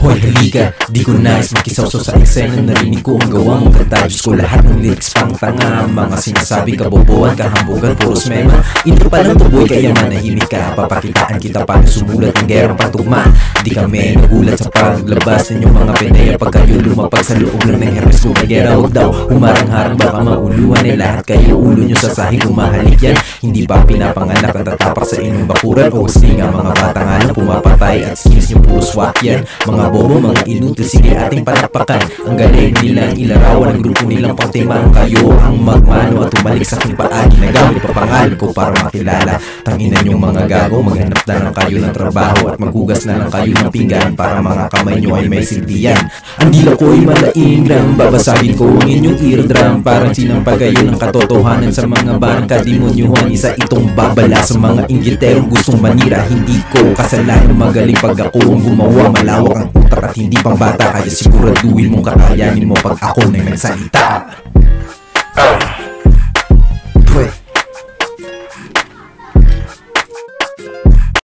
Hoy halika, di ko nais makisawsaw sa eksena. Narinig ko ang gawa mong kanta. Diyos ko lahat ng lyrics pang tanga. Mga sinasabi kabobohan, kahambugan, puros mema. Ito palang tuboy kaya manahimik ka. Papakitaan kita paano sumulat ng gerang patugma. Di kami nagulat sa paglabas ninyong mga peneya. Pag kayo lumapag sa loob lang ng Hermes ko magera. Huwag daw humarang-harang baka mauluan eh. Lahat kayo ulo nyo sa sahig umahalik yan. Hindi ba pinapanganak ang tatapak sa inyong bakuran? O kasi nga mga bata nga na pumapatay at skills nyo puro swak yan. Mga bobo, mga inutil, sige ating palakpakan. Ang galing nilang ilarawan, ang grupo nilang pagtimang. Kayo ang magmano at tumalik sa aking paagi. Nagamit pa pangalan ko para makilala. Tanginan yung mga gago, maghanap na lang kayo ng trabaho at maghugas na lang kayo ng pinggan para mga kamay nyo ay may silbihan. Ang dila ko ay malaingram, babasagin ko ang inyong eardrum. Parang sinampal kayo ng katotohanan sa mga barangka demonyuhan. Isa itong babala sa mga inggiterong gustong manira. Hindi ko kasalanan, magaling pag ako ang gumawa. Malawak ang utak at hindi pang bata, kaya siguraduhin mong kakayanin mo pag ako na nagsalita.